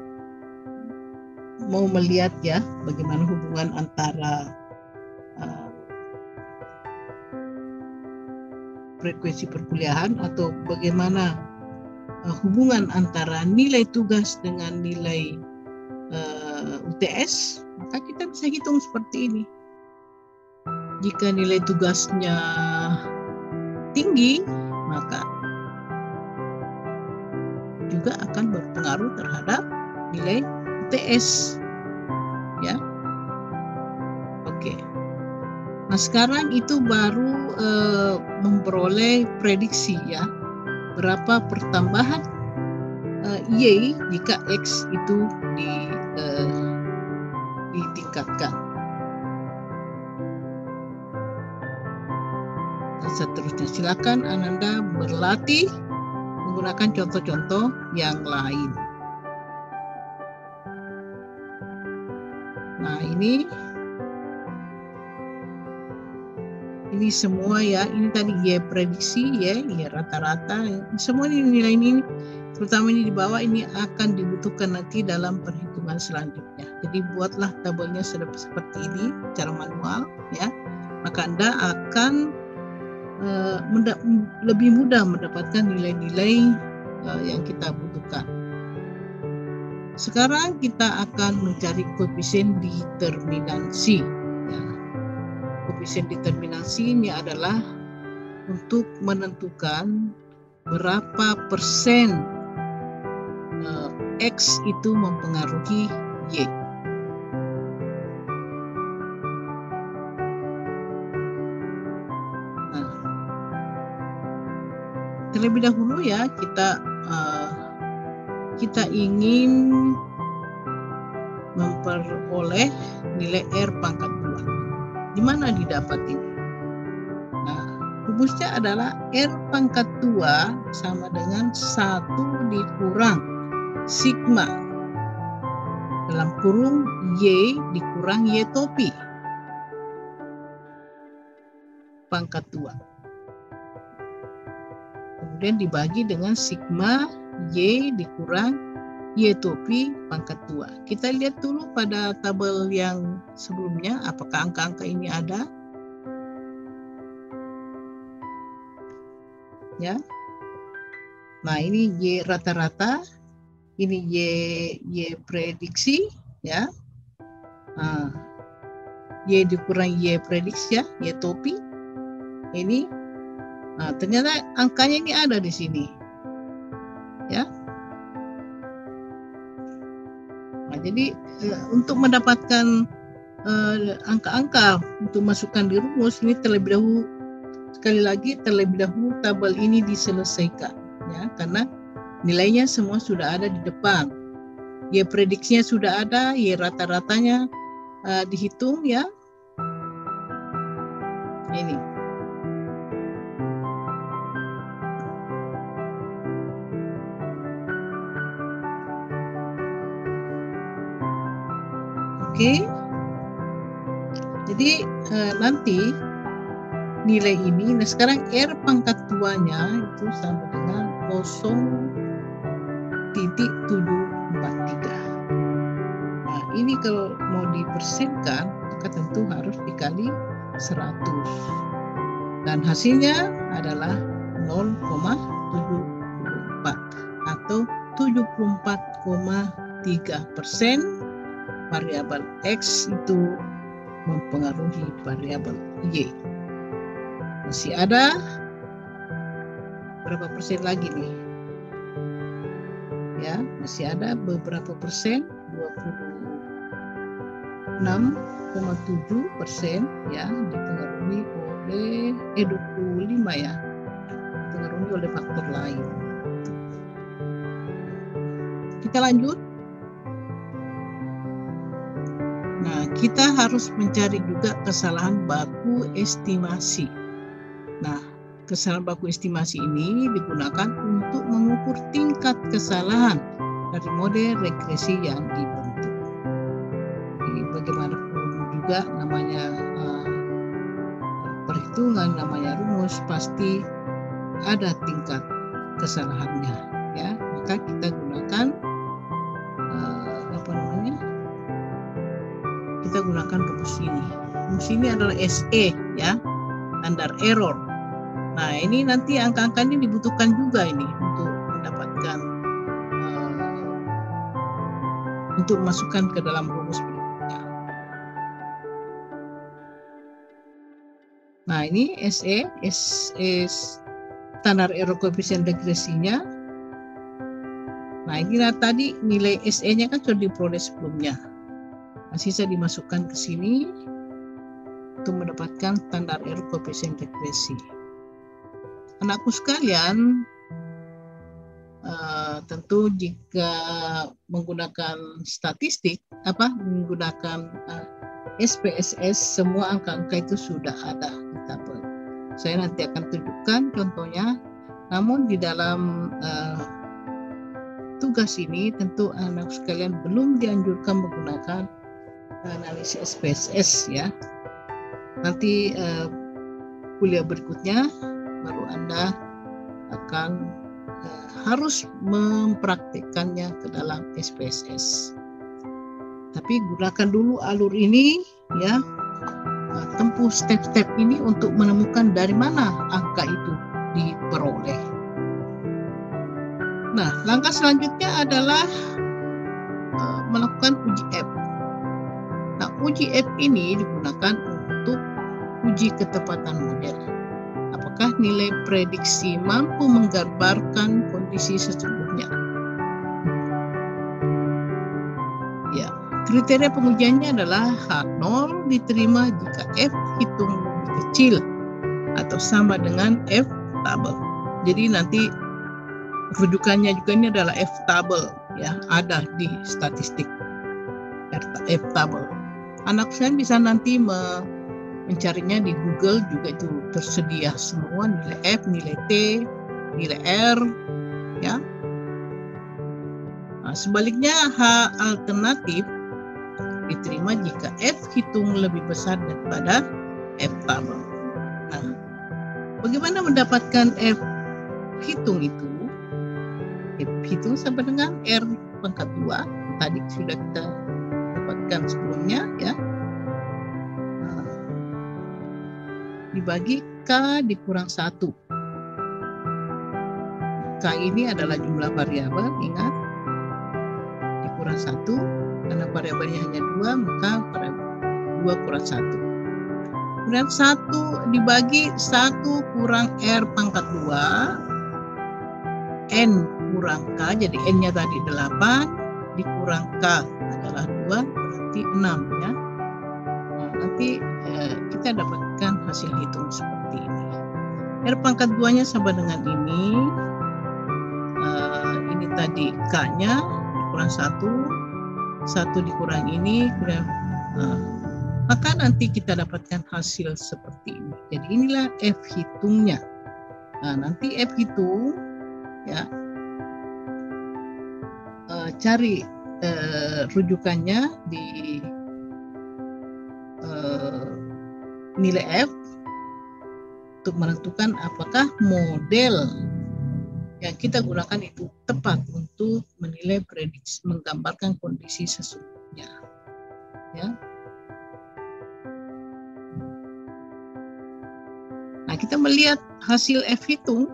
A: mau melihat ya bagaimana hubungan antara frekuensi perkuliahan atau bagaimana hubungan antara nilai tugas dengan nilai UTS, maka kita bisa hitung seperti ini. Jika nilai tugasnya tinggi, maka juga akan berpengaruh terhadap nilai UTS. Ya. Oke. Nah, sekarang itu baru memperoleh prediksi ya. Berapa pertambahan Y jika X itu ditingkatkan. Dan seterusnya silakan Ananda berlatih menggunakan contoh-contoh yang lain. Nah, ini semua ya, ini tadi Y prediksi ya, Y rata-rata, semua ini nilai ini, terutama ini di bawah, ini akan dibutuhkan nanti dalam perhitungan selanjutnya. Jadi buatlah tabelnya seperti ini secara manual ya, maka Anda akan lebih mudah mendapatkan nilai-nilai yang kita butuhkan. Sekarang kita akan mencari koefisien determinansi. Koefisien determinansi ini adalah untuk menentukan berapa persen X itu mempengaruhi Y. Nah, terlebih dahulu ya kita ingin memperoleh nilai R pangkat 2. Di mana didapat ini? Nah, rumusnya adalah R pangkat 2 sama dengan 1 dikurang sigma dalam kurung Y dikurang Y topi pangkat 2. kemudian dibagi dengan sigma Y dikurang Y topi pangkat 2. Kita lihat dulu pada tabel yang sebelumnya, apakah angka-angka ini ada. Ya. Nah, ini Y rata-rata, ini Y prediksi, ya. Nah, Y dikurang Y prediksi, ya, Y topi. Ini, nah, ternyata angkanya ini ada di sini, ya. Nah, jadi untuk mendapatkan angka-angka untuk masukkan di rumus ini terlebih dahulu, sekali lagi terlebih dahulu tabel ini diselesaikan, ya, karena nilainya semua sudah ada di depan. Y prediksinya sudah ada, Y rata-ratanya dihitung, ya. Ini. Oke. Jadi nanti nilai ini, nah sekarang R pangkat 2-nya itu sama dengan 0.743. Nah, ini kalau mau dipersenkan, maka tentu harus dikali 100. Dan hasilnya adalah 0,74 atau 74,3% variabel X itu mempengaruhi variabel Y. Masih ada berapa persen lagi nih? Ya, masih ada beberapa persen, 26,7% ya, dipengaruhi oleh 25 ya, dipengaruhi oleh faktor lain. Kita lanjut. Nah, kita harus mencari juga kesalahan baku estimasi. Nah, kesalahan baku estimasi ini digunakan untuk mengukur tingkat kesalahan dari model regresi yang dibentuk. Jadi bagaimanapun juga namanya perhitungan, namanya rumus, pasti ada tingkat kesalahannya, ya. Maka kita gunakan kita gunakan rumus ini. Rumus ini adalah SE, ya, standar error. Nah, ini nanti angka-angkanya dibutuhkan juga ini untuk mendapatkan untuk masukkan ke dalam rumus berikutnya. Nah, ini SE standar error koefisien regresinya. Nah, ini tadi nilai SE-nya kan sudah diperoleh sebelumnya. Nah, sisa dimasukkan ke sini untuk mendapatkan standar error koefisien regresi. Anakku sekalian, tentu jika menggunakan statistik, menggunakan SPSS, semua angka-angka itu sudah ada di tabel. Saya nanti akan tunjukkan contohnya. Namun di dalam tugas ini tentu anak sekalian belum dianjurkan menggunakan analisis SPSS, ya. Nanti kuliah berikutnya baru Anda akan harus mempraktikkannya ke dalam SPSS. Tapi gunakan dulu alur ini, ya. Tempuh step-step ini untuk menemukan dari mana angka itu diperoleh. Nah, langkah selanjutnya adalah melakukan uji F. Nah, uji F ini digunakan untuk uji ketepatan model. Apakah nilai prediksi mampu menggambarkan kondisi sesungguhnya? Ya, kriteria pengujiannya adalah H0 diterima jika F hitung lebih kecil atau sama dengan F tabel. Jadi nanti rujukannya juga ini adalah F tabel, ya, ada di statistik F tabel. Anak saya bisa nanti mencarinya di Google, juga itu tersedia semua, nilai F, nilai T, nilai R, ya. Nah, sebaliknya H alternatif diterima jika F hitung lebih besar daripada F tabel. Nah, bagaimana mendapatkan F hitung itu, F hitung sama dengan R pangkat 2, tadi sudah kita dapatkan sebelumnya ya, dibagi K dikurang 1. K ini adalah jumlah variabel, ingat, dikurang 1, karena variabelnya hanya 2, maka 2 kurang 1. Kemudian 1 dibagi 1 kurang R pangkat 2, N kurang K, jadi N-nya tadi 8, dikurang K adalah 2, berarti 6 ya. Nah, nanti kita dapatkan hasil hitung seperti ini. R pangkat 2-nya sama dengan ini. Ini tadi K-nya dikurang 1 dikurang ini, kemudian maka nanti kita dapatkan hasil seperti ini. Jadi inilah F hitungnya. Nah, nanti F hitung ya, cari rujukannya di nilai F untuk menentukan apakah model yang kita gunakan itu tepat untuk menilai prediksi, menggambarkan kondisi sesungguhnya ya. Nah, kita melihat hasil F hitung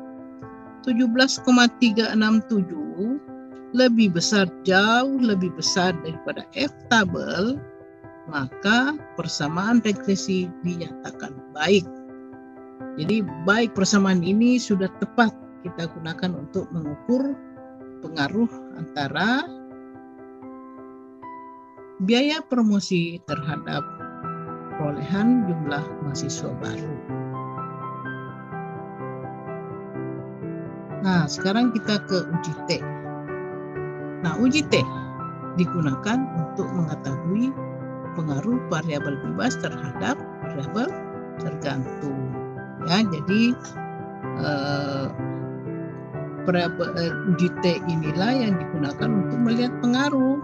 A: 17,367 lebih besar, jauh lebih besar daripada F tabel, maka persamaan regresi dinyatakan baik. Jadi baik persamaan ini sudah tepat kita gunakan untuk mengukur pengaruh antara biaya promosi terhadap perolehan jumlah mahasiswa baru. Nah, sekarang kita ke uji T. Nah, uji T digunakan untuk mengetahui pengaruh variabel bebas terhadap variabel tergantung. Ya, jadi uji T inilah yang digunakan untuk melihat pengaruh.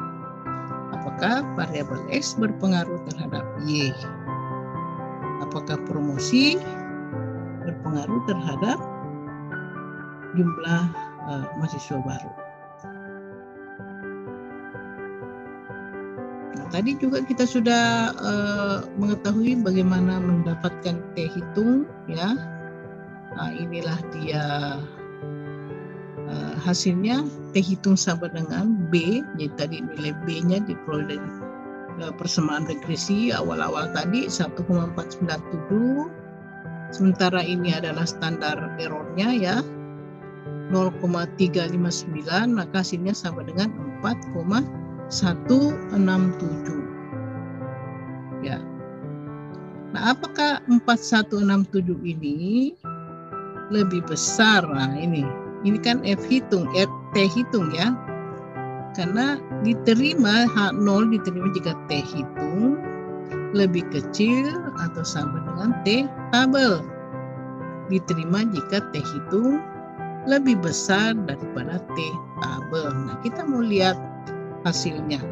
A: Apakah variabel X berpengaruh terhadap Y? Apakah promosi berpengaruh terhadap jumlah mahasiswa baru? Nah, tadi juga kita sudah mengetahui bagaimana mendapatkan T hitung ya. Nah, inilah dia hasilnya. T hitung sama dengan B, jadi tadi nilai B-nya diperoleh dari persamaan regresi awal-awal tadi 1,497, sementara ini adalah standar errornya ya 0,359, maka hasilnya sama dengan 4,167 ya. Nah, apakah 4167 ini lebih besar? Nah, ini kan F hitung, T hitung ya. Karena diterima H0 diterima jika T hitung lebih kecil atau sama dengan T tabel. Diterima jika T hitung lebih besar daripada T tabel. Nah, kita mau lihat hasilnya.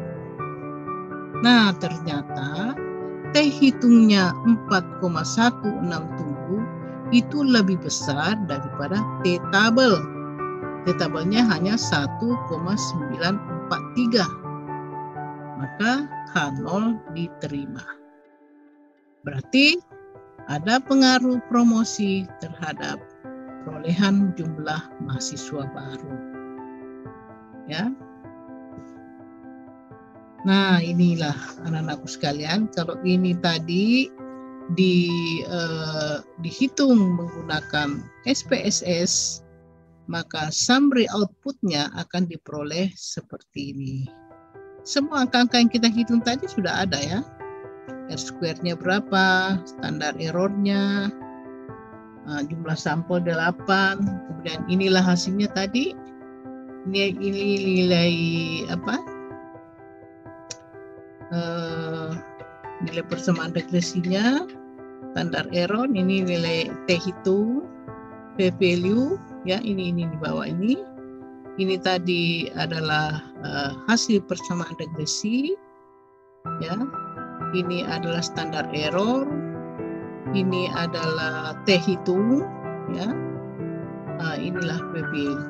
A: Nah, ternyata T hitungnya 4,167 itu lebih besar daripada T tabel. T tabelnya hanya 1,943. Maka H0 diterima. Berarti ada pengaruh promosi terhadap perolehan jumlah mahasiswa baru. Ya. Nah, inilah anak-anakku sekalian, kalau ini tadi dihitung menggunakan SPSS, maka summary outputnya akan diperoleh seperti ini. Semua angka-angka yang kita hitung tadi sudah ada ya. R-square-nya berapa, standar errornya, jumlah sampel 8, kemudian inilah hasilnya tadi. Ini nilai apa? Nilai persamaan regresinya, standar error, ini nilai T hitung, P value, ya ini di bawah ini. Ini tadi adalah hasil persamaan regresi, ya. Ini adalah standar error, ini adalah T hitung, ya. Inilah PPLU.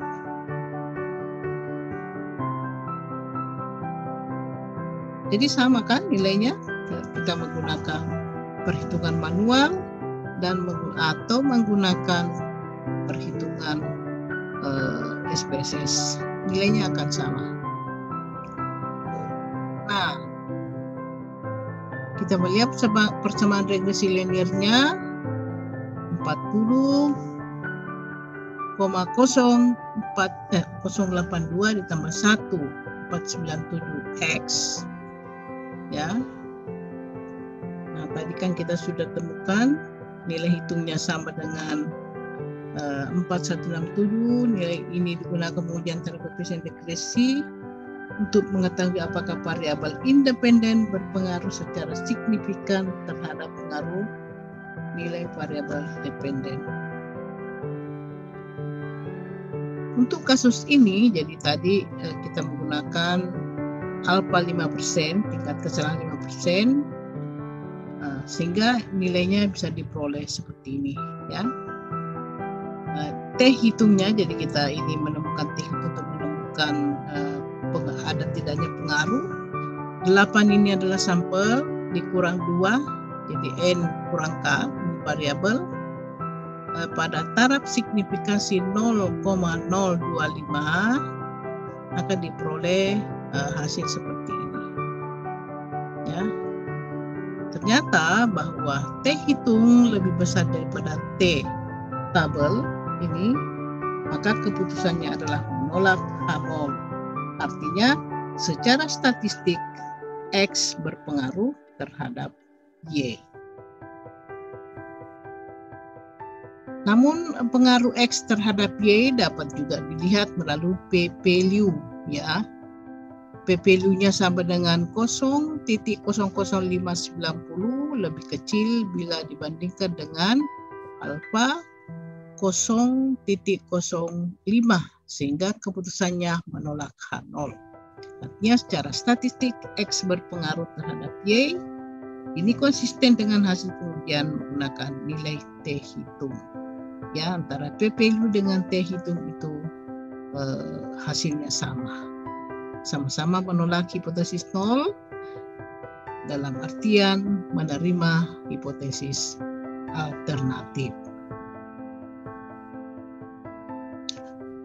A: Jadi sama kan nilainya, kita menggunakan perhitungan manual dan atau menggunakan perhitungan SPSS, nilainya akan sama. Nah, kita melihat persamaan regresi linearnya 0,082 ditambah 1 497x, ya. Nah, tadi kan kita sudah temukan nilai hitungnya sama dengan 4167. Nilai ini digunakan pengujian antara koefisien regresi untuk mengetahui apakah variabel independen berpengaruh secara signifikan terhadap pengaruh nilai variabel dependen. Untuk kasus ini, jadi tadi kita menggunakan alfa 5%, tingkat kesalahan 5%, sehingga nilainya bisa diperoleh seperti ini, ya. T hitungnya, jadi kita ini menemukan T hitung untuk menemukan ada tidaknya pengaruh. 8 ini adalah sampel dikurang 2, jadi N kurang K, ini variabel. Pada taraf signifikansi 0,025 akan diperoleh hasil seperti ini, ya. Ternyata bahwa T hitung lebih besar daripada T tabel ini, maka keputusannya adalah menolak H0. Artinya secara statistik X berpengaruh terhadap Y. Namun pengaruh X terhadap Y dapat juga dilihat melalui PPLU, ya. PPLU-nya sama dengan 0,00590, lebih kecil bila dibandingkan dengan alfa 0,05, sehingga keputusannya menolak H0. Artinya secara statistik X berpengaruh terhadap Y. Ini konsisten dengan hasil pengujian menggunakan nilai T hitung. Ya, antara PPLU dengan T hitung itu hasilnya sama-sama menolak hipotesis 0 dalam artian menerima hipotesis alternatif.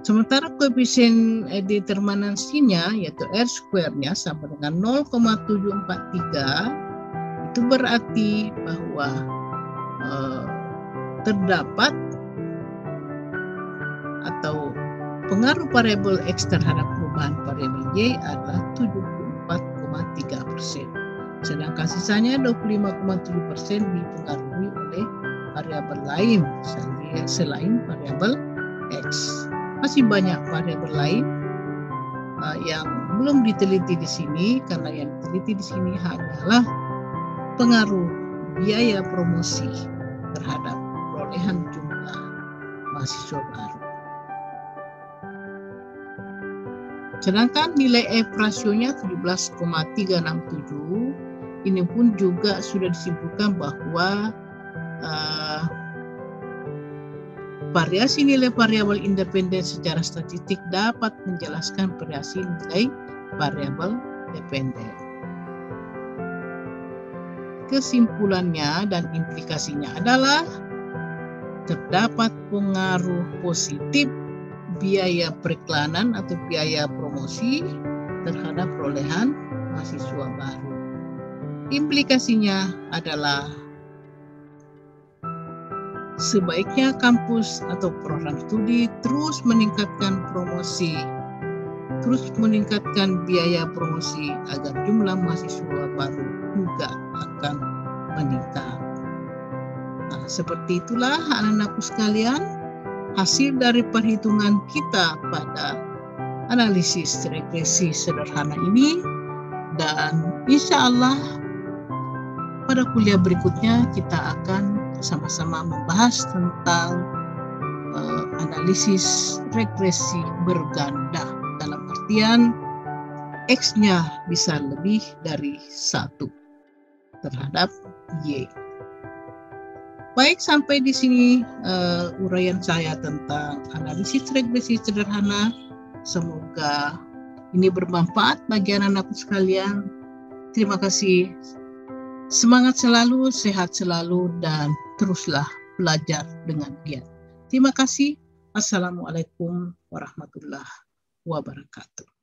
A: Sementara koefisien determinansinya yaitu R square-nya sama dengan 0,743, itu berarti bahwa terdapat atau pengaruh variabel X terhadap perubahan variabel Y adalah 74,3%. Sedangkan sisanya 25,7% dipengaruhi oleh variabel lain selain variabel X. Masih banyak variabel lain yang belum diteliti di sini, karena yang diteliti di sini hanyalah pengaruh biaya promosi terhadap perolehan jumlah mahasiswa baru. Sedangkan nilai F rasionya 17,367, ini pun juga sudah disimpulkan bahwa variasi nilai variabel independen secara statistik dapat menjelaskan variasi nilai variabel dependen. Kesimpulannya dan implikasinya adalah terdapat pengaruh positif biaya periklanan atau biaya promosi terhadap perolehan mahasiswa baru. Implikasinya adalah sebaiknya kampus atau program studi terus meningkatkan promosi, terus meningkatkan biaya promosi agar jumlah mahasiswa baru juga akan meningkat. Nah, seperti itulah anak-anakku sekalian, hasil dari perhitungan kita pada analisis regresi sederhana ini, dan insya Allah pada kuliah berikutnya kita akan sama-sama membahas tentang analisis regresi berganda, dalam artian X-nya bisa lebih dari 1 terhadap Y. Baik, sampai di sini uraian saya tentang analisis regresi sederhana. Semoga ini bermanfaat bagi anak-anakku sekalian. Terima kasih. Semangat selalu, sehat selalu, dan teruslah belajar dengan giat. Terima kasih. Assalamualaikum warahmatullahi wabarakatuh.